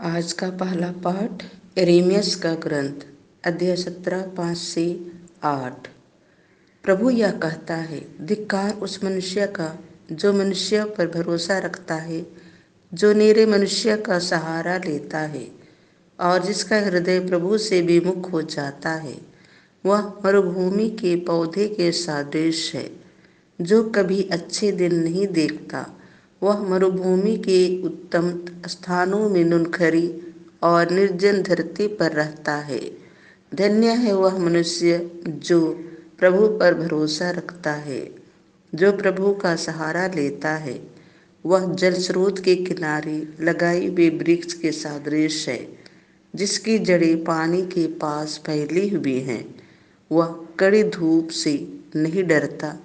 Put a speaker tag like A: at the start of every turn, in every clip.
A: आज का पहला पाठ यिर्मयाह का ग्रंथ अध्याय 17 5 से 8। प्रभु यह कहता है, धिक्कार उस मनुष्य का जो मनुष्य पर भरोसा रखता है, जो निरे मनुष्य का सहारा लेता है और जिसका हृदय प्रभु से विमुख हो जाता है। वह मरुभूमि के पौधे के सदृश है, जो कभी अच्छे दिन नहीं देखता। वह मरुभूमि के उत्तम स्थानों में नूनखरी और निर्जन धरती पर रहता है। धन्य है वह मनुष्य जो प्रभु पर भरोसा रखता है, जो प्रभु का सहारा लेता है। वह जल स्रोत के किनारे लगाई हुए वृक्ष के सदृश है, जिसकी जड़ें पानी के पास फैली हुई हैं। वह कड़ी धूप से नहीं डरता,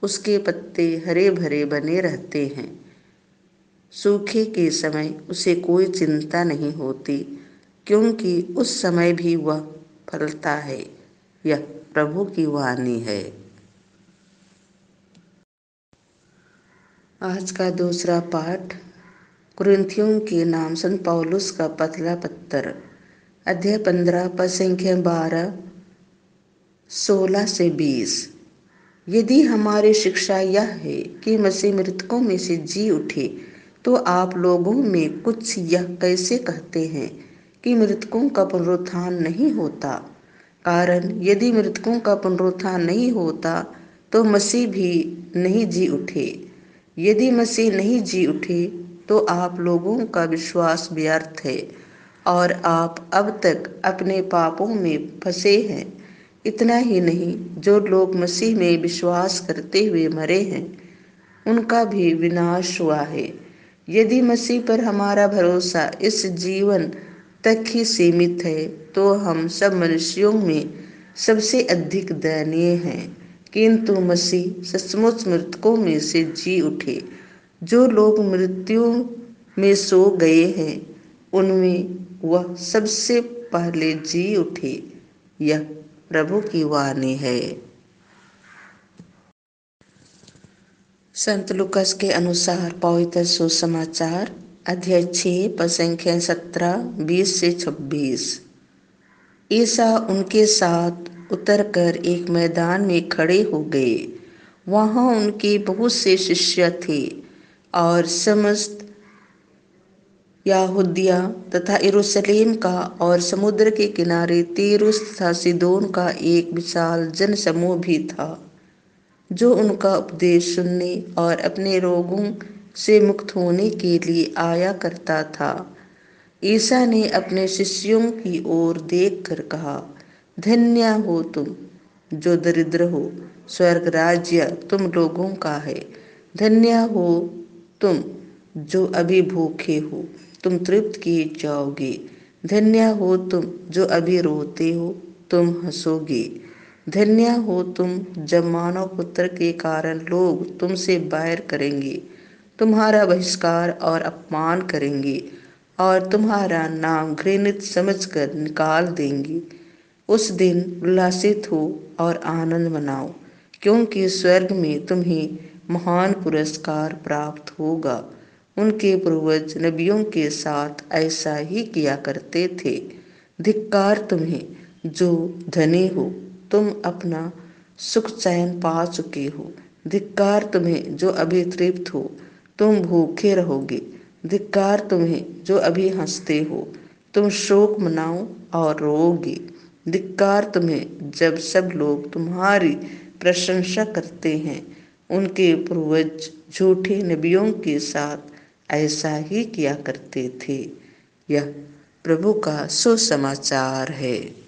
A: उसके पत्ते हरे भरे बने रहते हैं। सूखे के समय उसे कोई चिंता नहीं होती, क्योंकि उस समय भी वह फलता है। यह प्रभु की वाणी है। आज का दूसरा पाठ कुरिन्थियों के नाम संत पौलुस का पहला पत्र अध्याय 15 पद संख्या 12 16 से 20। यदि हमारी शिक्षा यह है कि मसीह मृतकों में से जी उठे, तो आप लोगों में कुछ यह कैसे कहते हैं कि मृतकों का पुनरुत्थान नहीं होता? कारण यदि मृतकों का पुनरुत्थान नहीं होता, तो मसीह भी नहीं जी उठे। यदि मसीह नहीं जी उठे, तो आप लोगों का विश्वास व्यर्थ है और आप अब तक अपने पापों में फंसे हैं। इतना ही नहीं, जो लोग मसीह में विश्वास करते हुए मरे हैं, उनका भी विनाश हुआ है। यदि मसीह पर हमारा भरोसा इस जीवन तक ही सीमित है, तो हम सब मनुष्यों में सबसे अधिक दयनीय हैं। किंतु मसीह सचमुच मृतकों में से जी उठे। जो लोग मृत्यु में सो गए हैं, उनमें वह सबसे पहले जी उठे। यह प्रभु की वाणी है। संत लूकास के अनुसार पवित्र सुसमाचार अध्याय 6 पद संख्या 17 20 से 26। ईसा उनके साथ उतरकर एक मैदान में खड़े हो गए। वहाँ उनके बहुत से शिष्य थे और समस्त यहूदिया तथा यरूशलेम का और समुद्र के किनारे तीरुस तथा सीदोन का एक विशाल जनसमूह भी था, जो उनका उपदेश सुनने और अपने रोगों से मुक्त होने के लिए आया करता था। ईसा ने अपने शिष्यों की ओर देखकर कहा, धन्य हो तुम जो दरिद्र हो, स्वर्ग राज्य तुम लोगों का है। धन्य हो तुम जो अभी भूखे हो, तुम तृप्त किए जाओगे। धन्य हो तुम जो अभी रोते हो, तुम हंसोगे। धन्य हो तुम जब मानव पुत्र के कारण लोग तुमसे बैर करेंगे, तुम्हारा बहिष्कार और अपमान करेंगे और तुम्हारा नाम घृणित समझकर निकाल देंगे। उस दिन उल्लासित हो और आनंद मनाओ, क्योंकि स्वर्ग में तुम्हें महान पुरस्कार प्राप्त होगा। उनके पूर्वज नबियों के साथ ऐसा ही किया करते थे। धिक्कार तुम्हें जो धनी हो, तुम अपना सुख चैन पा चुके हो। धिक्कार तुम्हें जो अभी तृप्त हो, तुम भूखे रहोगे। धिक्कार तुम्हें जो अभी हंसते हो, तुम शोक मनाओ और रोओगे। धिक्कार तुम्हें जब सब लोग तुम्हारी प्रशंसा करते हैं। उनके पूर्वज झूठे नबियों के साथ ऐसा ही किया करते थे। यह प्रभु का सुसमाचार है।